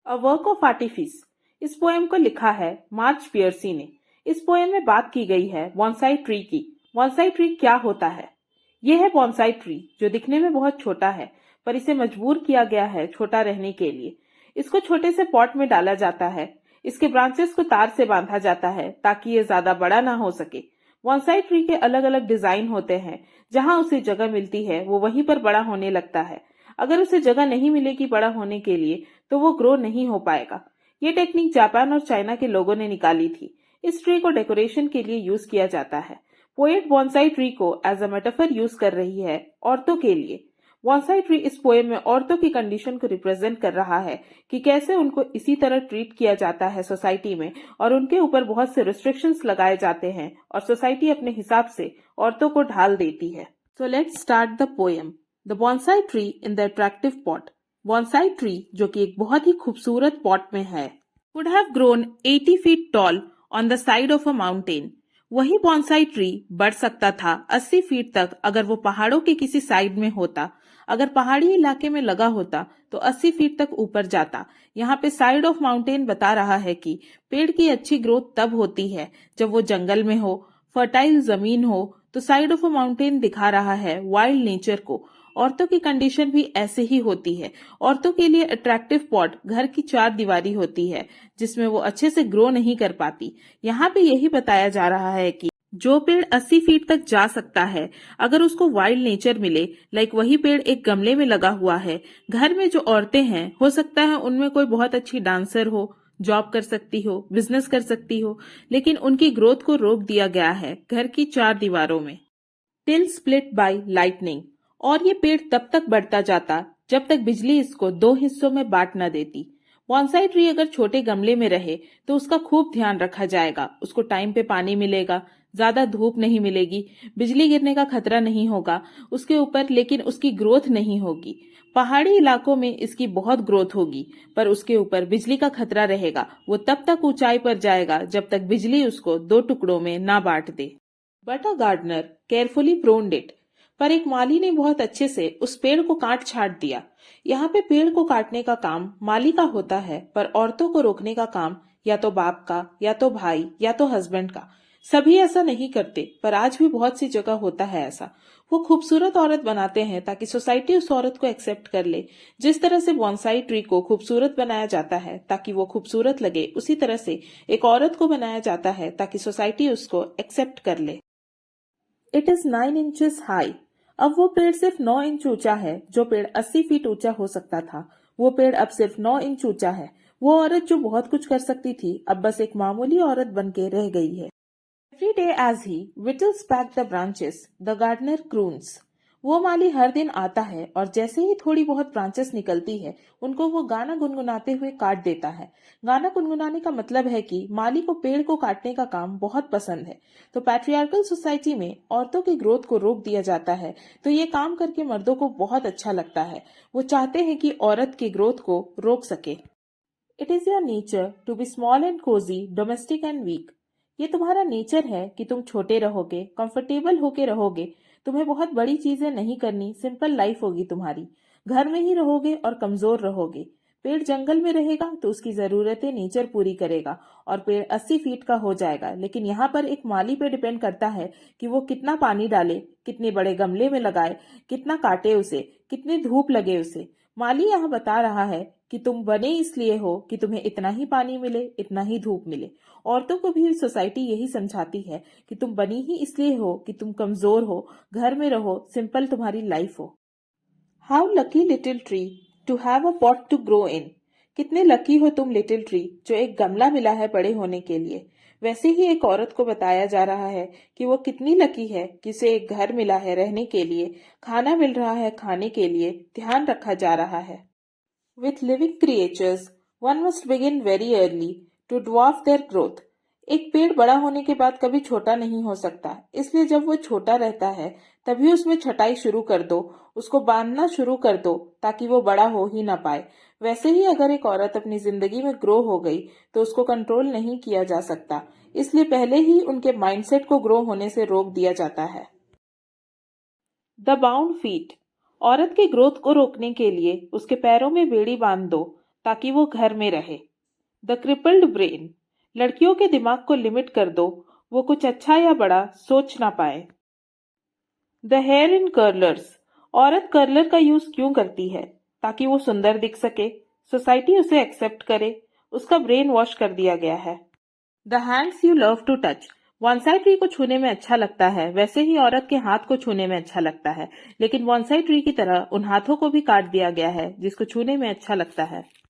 A work of artifice. इस poem को लिखा है मार्च पियर्सी ने। इस पोएम में बात की गई है बॉन्साई ट्री की। बॉन्साई ट्री क्या होता है? यह है बॉन्साई ट्री जो दिखने में बहुत छोटा है, पर इसे मजबूर किया गया है छोटा रहने के लिए। इसको छोटे से पॉट में डाला जाता है। इसके ब्रांचेस को तार से बांधा जाता है ताकि ये ज्यादा बड़ा ना हो सके। बॉन्साई ट्री के अलग अलग डिजाइन होते हैं। जहां उसे जगह मिलती है वो वहीं पर बड़ा होने लगता है। अगर उसे जगह नहीं मिलेगी बड़ा होने के लिए तो वो ग्रो नहीं हो पाएगा। ये टेक्निक जापान और चाइना के लोगों ने निकाली थी। इस ट्री को डेकोरेशन के लिए यूज किया जाता है। पोएट बॉन्साई ट्री को एज अ मेटाफर यूज कर रही है औरतों के लिए। बॉन्साई ट्री इस पोएम में औरतों की कंडीशन को रिप्रेजेंट कर रहा है कि कैसे उनको इसी तरह ट्रीट किया जाता है सोसाइटी में, और उनके ऊपर बहुत से रिस्ट्रिक्शंस लगाए जाते हैं और सोसाइटी अपने हिसाब से औरतों को ढाल देती है। So let's start the poem. The bonsai tree in the attractive pot. Bonsai tree जो कि एक बहुत ही खूबसूरत पॉट में है, would have grown 80 feet tall on the side of a mountain. वही बॉन्साई ट्री बढ़ सकता था 80 फीट तक अगर वो पहाड़ों के किसी साइड में होता। अगर पहाड़ी इलाके में लगा होता तो 80 फीट तक ऊपर जाता। यहाँ पे साइड ऑफ माउंटेन बता रहा है कि पेड़ की अच्छी ग्रोथ तब होती है जब वो जंगल में हो, फर्टाइल जमीन हो। तो साइड ऑफ अ माउंटेन दिखा रहा है वाइल्ड नेचर को। औरतों की कंडीशन भी ऐसे ही होती है। औरतों के लिए अट्रैक्टिव पॉट घर की चार दीवारी होती है जिसमें वो अच्छे से ग्रो नहीं कर पाती। यहाँ पे यही बताया जा रहा है कि जो पेड़ 80 फीट तक जा सकता है, अगर उसको वाइल्ड नेचर मिले, लाइक वही पेड़ एक गमले में लगा हुआ है। घर में जो औरतें हैं, हो सकता है उनमें कोई बहुत अच्छी डांसर हो, जॉब कर सकती हो, बिजनेस कर सकती हो, लेकिन उनकी ग्रोथ को रोक दिया गया है घर की चार दीवारों में। Till split by lightning. और ये पेड़ तब तक बढ़ता जाता जब तक बिजली इसको दो हिस्सों में बांट न देती। बॉन्साई ट्री अगर छोटे गमले में रहे तो उसका खूब ध्यान रखा जाएगा। उसको टाइम पे पानी मिलेगा, ज्यादा धूप नहीं मिलेगी, बिजली गिरने का खतरा नहीं होगा उसके ऊपर, लेकिन उसकी ग्रोथ नहीं होगी। पहाड़ी इलाकों में इसकी बहुत ग्रोथ होगी, पर उसके ऊपर बिजली का खतरा रहेगा। वो तब तक ऊंचाई पर जाएगा जब तक बिजली उसको दो टुकड़ों में ना बांट दे। But a gardener carefully pruned it. पर एक माली ने बहुत अच्छे से उस पेड़ को काट छाट दिया। यहाँ पे पेड़ को काटने का काम माली का होता है, पर औरतों को रोकने का काम या तो बाप का, या तो भाई, या तो हस्बैंड का। सभी ऐसा नहीं करते, पर आज भी बहुत सी जगह होता है ऐसा। वो खूबसूरत औरत बनाते हैं ताकि सोसाइटी उस औरत को एक्सेप्ट कर ले। जिस तरह से बॉन्साई ट्री को खूबसूरत बनाया जाता है ताकि वो खूबसूरत लगे, उसी तरह से एक औरत को बनाया जाता है ताकि सोसाइटी उसको एक्सेप्ट कर ले। It is 9 inches high. अब वो पेड़ सिर्फ 9 इंच ऊंचा है। जो पेड़ 80 फीट ऊंचा हो सकता था, वो पेड़ अब सिर्फ 9 इंच ऊंचा है। वो औरत जो बहुत कुछ कर सकती थी, अब बस एक मामूली औरत बन के रह गई है। Every day as he whittles back the branches, the gardener croons. वो माली हर दिन आता है और जैसे ही थोड़ी बहुत ब्रांचेस निकलती है, उनको वो गाना गुनगुनाते हुए काट देता है। गाना गुनगुनाने का मतलब है कि माली को पेड़ को काटने का काम बहुत पसंद है। तो पैट्रियार्कल सोसाइटी में औरतों की ग्रोथ को रोक दिया जाता है, तो ये काम करके मर्दों को बहुत अच्छा लगता है। वो चाहते हैं कि औरत की ग्रोथ को रोक सके। It is your nature to be small and cosy, domestic and weak. ये तुम्हारा नेचर है कि तुम छोटे रहोगे, कंफर्टेबल होके रहोगे। तुम्हें बहुत बड़ी चीजें नहीं करनी, सिंपल लाइफ होगी तुम्हारी। घर में ही रहोगे और कमजोर रहोगे। पेड़ जंगल में रहेगा तो उसकी जरूरतें नेचर पूरी करेगा और पेड़ 80 फीट का हो जाएगा। लेकिन यहाँ पर एक माली पे डिपेंड करता है कि वो कितना पानी डाले, कितने बड़े गमले में लगाए, कितना काटे उसे, कितनी धूप लगे उसे। माली यहाँ बता रहा है कि तुम बने इसलिए हो कि तुम्हें इतना ही पानी मिले, इतना ही धूप मिले। औरतों को भी सोसाइटी यही समझाती है कि तुम बनी ही इसलिए हो कि तुम कमजोर हो, घर में रहो, सिंपल तुम्हारी लाइफ हो। How lucky little tree to have a pot to grow in. कितने लकी हो तुम लिटिल ट्री जो एक गमला मिला है बड़े होने के लिए। वैसे ही एक औरत को बताया जा रहा है कि वो कितनी लकी है कि उसे एक घर मिला है रहने के लिए, खाना मिल रहा है खाने के लिए, ध्यान रखा जा रहा है। With living creatures, one must begin very early to dwarf their growth. एक पेड़ बड़ा होने के बाद कभी छोटा नहीं हो सकता, इसलिए जब वो छोटा रहता है तभी उसमें छटाई शुरू कर दो, उसको बांधना शुरू कर दो ताकि वो बड़ा हो ही ना पाए। वैसे ही अगर एक औरत अपनी जिंदगी में ग्रो हो गई तो उसको कंट्रोल नहीं किया जा सकता, इसलिए पहले ही उनके माइंडसेट को ग्रो होने से रोक दिया जाता है। The bound feet. औरत की ग्रोथ को रोकने के लिए उसके पैरों में बेड़ी बांध दो ताकि वो घर में रहे। द क्रिपल्ड ब्रेन, लड़कियों के दिमाग को लिमिट कर दो, वो कुछ अच्छा या बड़ा सोच ना पाए। द हेयर इन कर्लर्स, औरत कर्लर का यूज क्यों करती है? ताकि वो सुंदर दिख सके, सोसाइटी उसे एक्सेप्ट करे, उसका ब्रेन वॉश कर दिया गया है। The hands you love to touch, bonsai tree को छूने में अच्छा लगता है, वैसे ही औरत के हाथ को छूने में अच्छा लगता है, लेकिन बॉन्साई ट्री की तरह उन हाथों को भी काट दिया गया है जिसको छूने में अच्छा लगता है।